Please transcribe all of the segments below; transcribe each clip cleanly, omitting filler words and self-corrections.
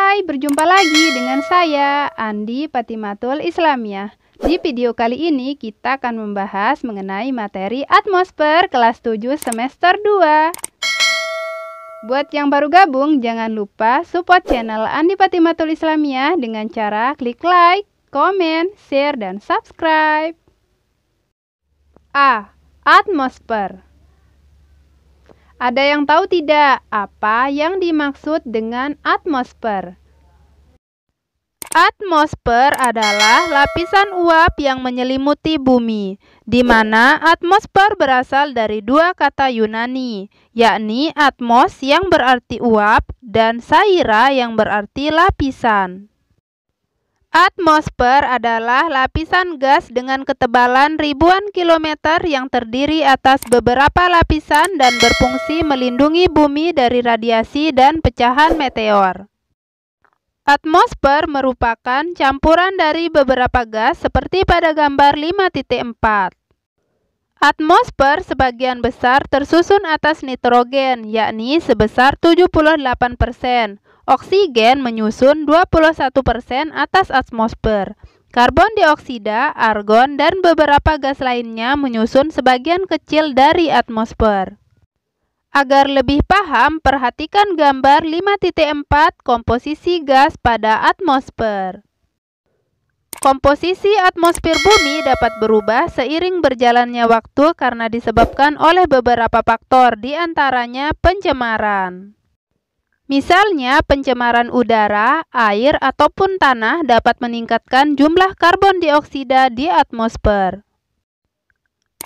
Hai, berjumpa lagi dengan saya, Andi Patimatul Islamiyah. Di video kali ini kita akan membahas mengenai materi atmosfer kelas 7 semester 2. Buat yang baru gabung, jangan lupa support channel Andi Patimatul Islamiyah dengan cara klik like, komen, share, dan subscribe. A. Atmosfer. Ada yang tahu tidak apa yang dimaksud dengan atmosfer? Atmosfer adalah lapisan uap yang menyelimuti bumi, di mana atmosfer berasal dari dua kata Yunani, yakni atmos yang berarti uap dan saira yang berarti lapisan. Atmosfer adalah lapisan gas dengan ketebalan ribuan kilometer yang terdiri atas beberapa lapisan dan berfungsi melindungi bumi dari radiasi dan pecahan meteor. Atmosfer merupakan campuran dari beberapa gas seperti pada gambar 5.4. Atmosfer sebagian besar tersusun atas nitrogen, yakni sebesar 78%. Oksigen menyusun 21% atas atmosfer. Karbon dioksida, argon, dan beberapa gas lainnya menyusun sebagian kecil dari atmosfer. Agar lebih paham, perhatikan gambar 5.4 komposisi gas pada atmosfer. Komposisi atmosfer bumi dapat berubah seiring berjalannya waktu karena disebabkan oleh beberapa faktor, di antaranya pencemaran. Misalnya, pencemaran udara, air, ataupun tanah dapat meningkatkan jumlah karbon dioksida di atmosfer.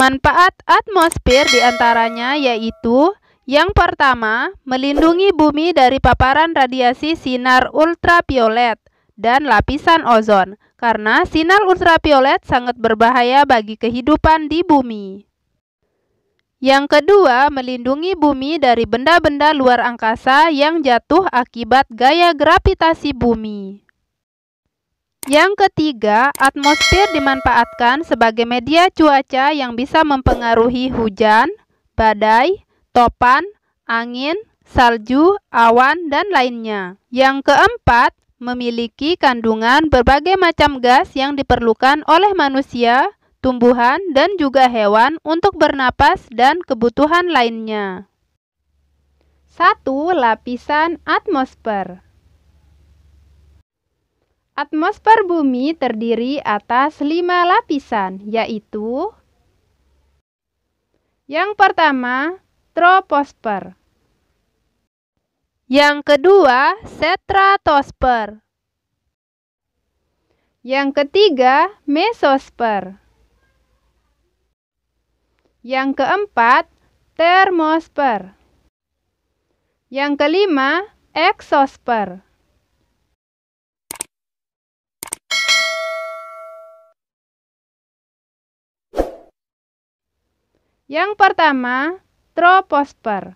Manfaat atmosfer diantaranya yaitu: yang pertama, melindungi bumi dari paparan radiasi sinar ultraviolet dan lapisan ozon, karena sinar ultraviolet sangat berbahaya bagi kehidupan di bumi. Yang kedua, melindungi bumi dari benda-benda luar angkasa yang jatuh akibat gaya gravitasi bumi. Yang ketiga, atmosfer dimanfaatkan sebagai media cuaca yang bisa mempengaruhi hujan, badai, topan, angin, salju, awan, dan lainnya. Yang keempat, memiliki kandungan berbagai macam gas yang diperlukan oleh manusia, tumbuhan, dan juga hewan untuk bernapas dan kebutuhan lainnya. 1. Lapisan atmosfer. Atmosfer bumi terdiri atas 5 lapisan, yaitu: yang pertama, troposfer. Yang kedua, stratosfer. Yang ketiga, mesosfer. Yang keempat, termosfer. Yang kelima, eksosfer. Yang pertama, troposfer.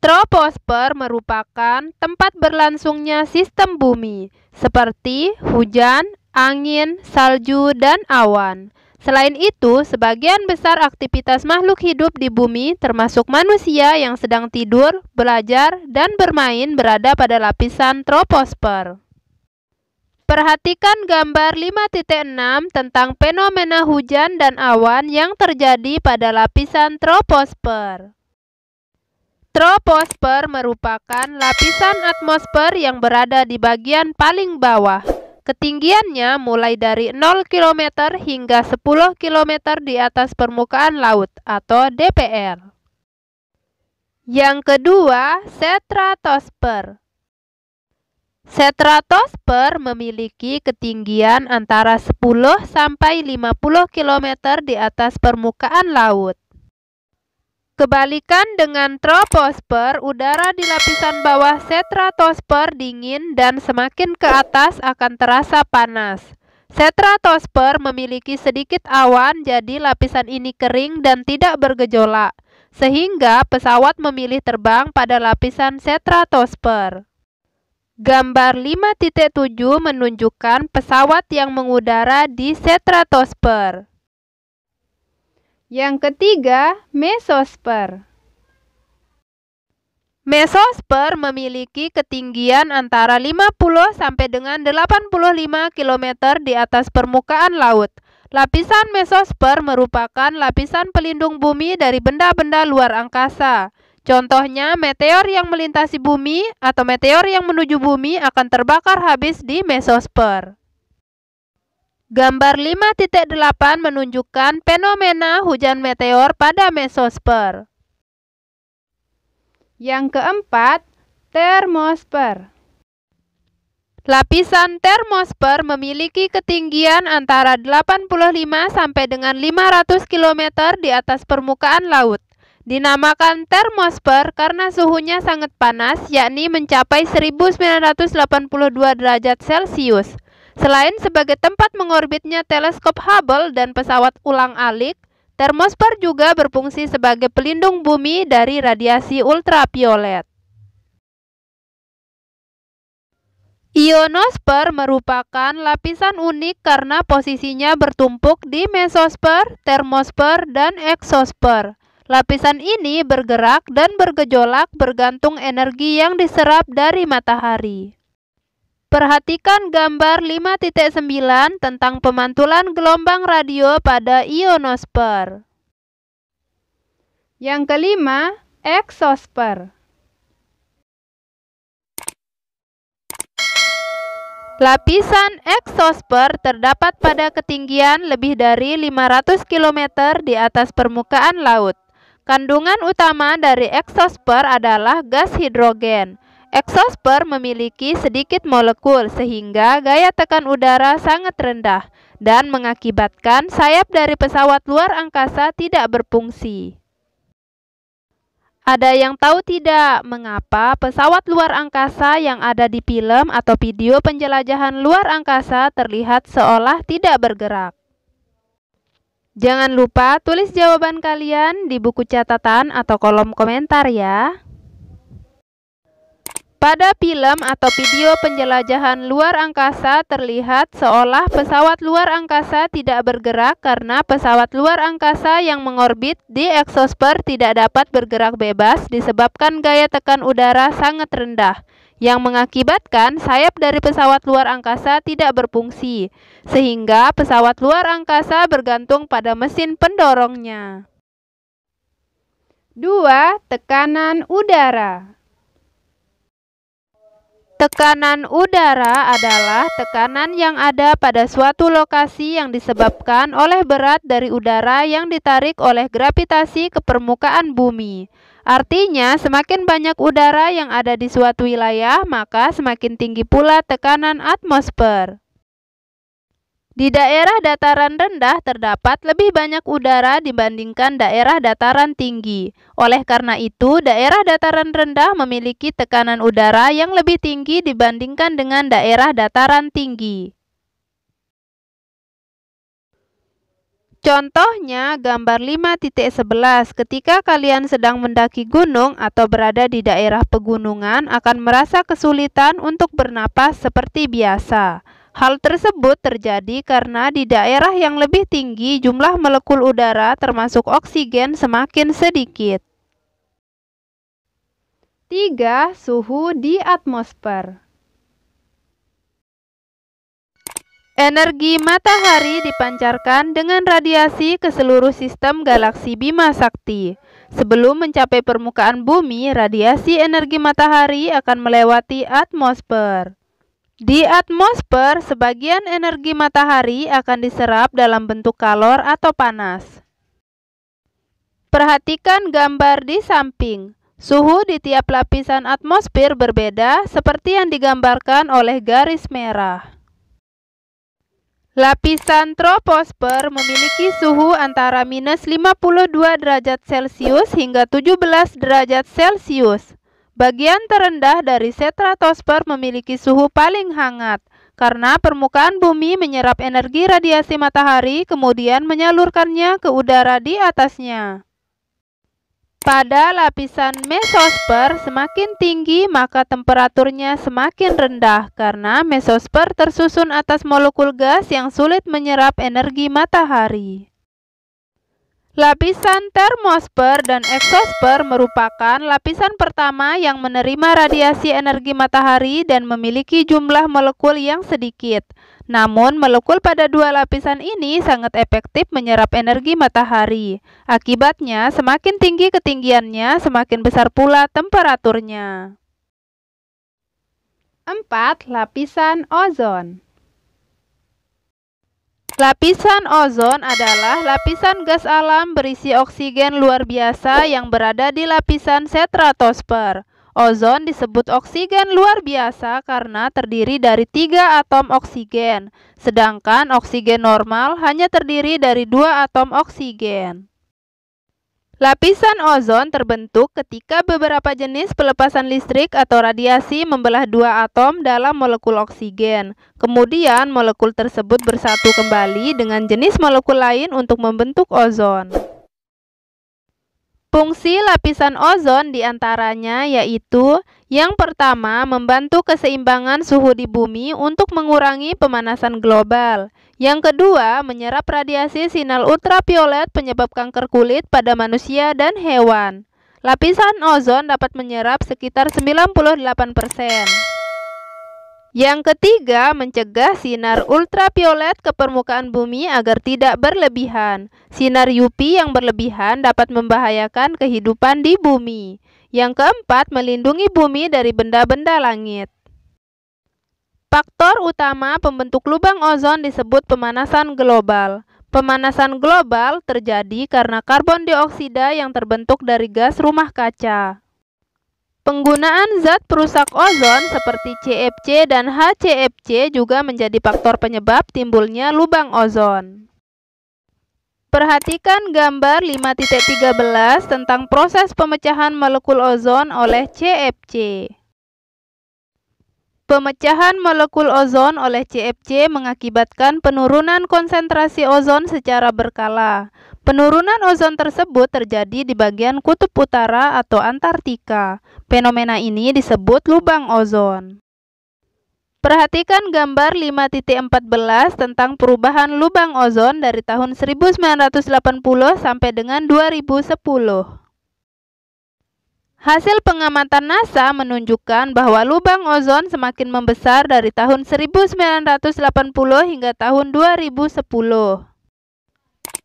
Troposfer merupakan tempat berlangsungnya sistem bumi, seperti hujan, angin, salju, dan awan. Selain itu, sebagian besar aktivitas makhluk hidup di bumi, termasuk manusia yang sedang tidur, belajar, dan bermain, berada pada lapisan troposfer. Perhatikan gambar 5.6 tentang fenomena hujan dan awan yang terjadi pada lapisan troposfer. Troposfer merupakan lapisan atmosfer yang berada di bagian paling bawah. Ketinggiannya mulai dari 0 km hingga 10 km di atas permukaan laut atau DPR. Yang kedua, stratosfer. Stratosfer memiliki ketinggian antara 10 sampai 50 km di atas permukaan laut. Kebalikan dengan troposfer, udara di lapisan bawah stratosfer dingin dan semakin ke atas akan terasa panas. Stratosfer memiliki sedikit awan, jadi lapisan ini kering dan tidak bergejolak, sehingga pesawat memilih terbang pada lapisan stratosfer. Gambar 5.7 menunjukkan pesawat yang mengudara di stratosfer. Yang ketiga, mesosfer. Mesosfer memiliki ketinggian antara 50 sampai dengan 85 km di atas permukaan laut. Lapisan mesosfer merupakan lapisan pelindung bumi dari benda-benda luar angkasa. Contohnya, meteor yang melintasi bumi atau meteor yang menuju bumi akan terbakar habis di mesosfer. Gambar 5.8 menunjukkan fenomena hujan meteor pada mesosfer. Yang keempat, termosfer. Lapisan termosfer memiliki ketinggian antara 85 sampai dengan 500 km di atas permukaan laut. Dinamakan termosfer karena suhunya sangat panas, yakni mencapai 1982 derajat Celcius. Selain sebagai tempat mengorbitnya teleskop Hubble dan pesawat ulang-alik, termosfer juga berfungsi sebagai pelindung bumi dari radiasi ultraviolet. Ionosfer merupakan lapisan unik karena posisinya bertumpuk di mesosfer, termosfer, dan eksosfer. Lapisan ini bergerak dan bergejolak bergantung energi yang diserap dari matahari. Perhatikan gambar 5.9 tentang pemantulan gelombang radio pada ionosfer. Yang kelima, eksosfer. Lapisan eksosfer terdapat pada ketinggian lebih dari 500 km di atas permukaan laut. Kandungan utama dari eksosfer adalah gas hidrogen. Eksosfer memiliki sedikit molekul sehingga gaya tekan udara sangat rendah dan mengakibatkan sayap dari pesawat luar angkasa tidak berfungsi. Ada yang tahu tidak mengapa pesawat luar angkasa yang ada di film atau video penjelajahan luar angkasa terlihat seolah tidak bergerak? Jangan lupa tulis jawaban kalian di buku catatan atau kolom komentar ya. Pada film atau video penjelajahan luar angkasa terlihat seolah pesawat luar angkasa tidak bergerak karena pesawat luar angkasa yang mengorbit di eksosfer tidak dapat bergerak bebas disebabkan gaya tekan udara sangat rendah, yang mengakibatkan sayap dari pesawat luar angkasa tidak berfungsi, sehingga pesawat luar angkasa bergantung pada mesin pendorongnya. 2. Tekanan udara. Tekanan udara adalah tekanan yang ada pada suatu lokasi yang disebabkan oleh berat dari udara yang ditarik oleh gravitasi ke permukaan bumi. Artinya, semakin banyak udara yang ada di suatu wilayah, maka semakin tinggi pula tekanan atmosfer. Di daerah dataran rendah terdapat lebih banyak udara dibandingkan daerah dataran tinggi. Oleh karena itu, daerah dataran rendah memiliki tekanan udara yang lebih tinggi dibandingkan dengan daerah dataran tinggi. Contohnya, gambar 5.11, ketika kalian sedang mendaki gunung atau berada di daerah pegunungan akan merasa kesulitan untuk bernapas seperti biasa. Hal tersebut terjadi karena di daerah yang lebih tinggi jumlah molekul udara termasuk oksigen semakin sedikit. 3. Suhu di atmosfer. Energi matahari dipancarkan dengan radiasi ke seluruh sistem galaksi Bima Sakti. Sebelum mencapai permukaan bumi, radiasi energi matahari akan melewati atmosfer. Di atmosfer, sebagian energi matahari akan diserap dalam bentuk kalor atau panas. Perhatikan gambar di samping. Suhu di tiap lapisan atmosfer berbeda seperti yang digambarkan oleh garis merah. Lapisan troposfer memiliki suhu antara minus 52 derajat Celcius hingga 17 derajat Celcius. Bagian terendah dari stratosfer memiliki suhu paling hangat, karena permukaan bumi menyerap energi radiasi matahari kemudian menyalurkannya ke udara di atasnya. Pada lapisan mesosfer semakin tinggi maka temperaturnya semakin rendah karena mesosfer tersusun atas molekul gas yang sulit menyerap energi matahari. Lapisan termosfer dan eksosfer merupakan lapisan pertama yang menerima radiasi energi matahari dan memiliki jumlah molekul yang sedikit. Namun, molekul pada dua lapisan ini sangat efektif menyerap energi matahari. Akibatnya, semakin tinggi ketinggiannya, semakin besar pula temperaturnya. 4. Lapisan ozon. Lapisan ozon adalah lapisan gas alam berisi oksigen luar biasa yang berada di lapisan stratosfer. Ozon disebut oksigen luar biasa karena terdiri dari 3 atom oksigen, sedangkan oksigen normal hanya terdiri dari 2 atom oksigen. Lapisan ozon terbentuk ketika beberapa jenis pelepasan listrik atau radiasi membelah dua atom dalam molekul oksigen. Kemudian, molekul tersebut bersatu kembali dengan jenis molekul lain untuk membentuk ozon. Fungsi lapisan ozon diantaranya yaitu yang pertama, membantu keseimbangan suhu di bumi untuk mengurangi pemanasan global. Yang kedua, menyerap radiasi sinar ultraviolet penyebab kanker kulit pada manusia dan hewan. Lapisan ozon dapat menyerap sekitar 98%. Yang ketiga, mencegah sinar ultraviolet ke permukaan bumi agar tidak berlebihan. Sinar UV yang berlebihan dapat membahayakan kehidupan di bumi. Yang keempat, melindungi bumi dari benda-benda langit. Faktor utama pembentuk lubang ozon disebut pemanasan global. Pemanasan global terjadi karena karbon dioksida yang terbentuk dari gas rumah kaca. Penggunaan zat perusak ozon seperti CFC dan HCFC juga menjadi faktor penyebab timbulnya lubang ozon. Perhatikan gambar 5.13 tentang proses pemecahan molekul ozon oleh CFC. Pemecahan molekul ozon oleh CFC mengakibatkan penurunan konsentrasi ozon secara berkala. Penurunan ozon tersebut terjadi di bagian kutub utara atau Antartika. Fenomena ini disebut lubang ozon. Perhatikan gambar 5.14 tentang perubahan lubang ozon dari tahun 1980 sampai dengan 2010. Hasil pengamatan NASA menunjukkan bahwa lubang ozon semakin membesar dari tahun 1980 hingga tahun 2010.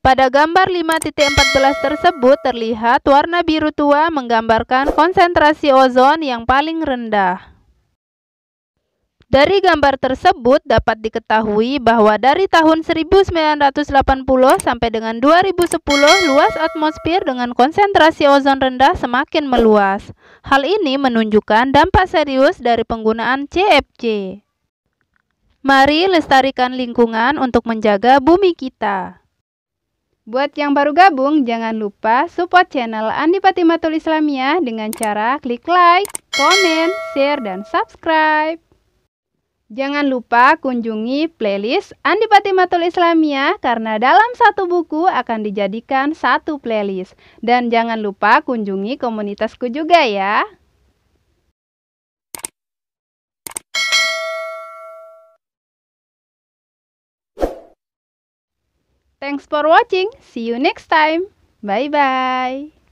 Pada gambar 5.14 tersebut terlihat warna biru tua menggambarkan konsentrasi ozon yang paling rendah. Dari gambar tersebut dapat diketahui bahwa dari tahun 1980 sampai dengan 2010, luas atmosfer dengan konsentrasi ozon rendah semakin meluas. Hal ini menunjukkan dampak serius dari penggunaan CFC. Mari lestarikan lingkungan untuk menjaga bumi kita. Buat yang baru gabung, jangan lupa support channel Andi Patimatul Islamiyah dengan cara klik like, komen, share, dan subscribe. Jangan lupa kunjungi playlist Andi Patimatul Islamiyah karena dalam satu buku akan dijadikan satu playlist. Dan jangan lupa kunjungi komunitasku juga ya. Thanks for watching. See you next time. Bye-bye.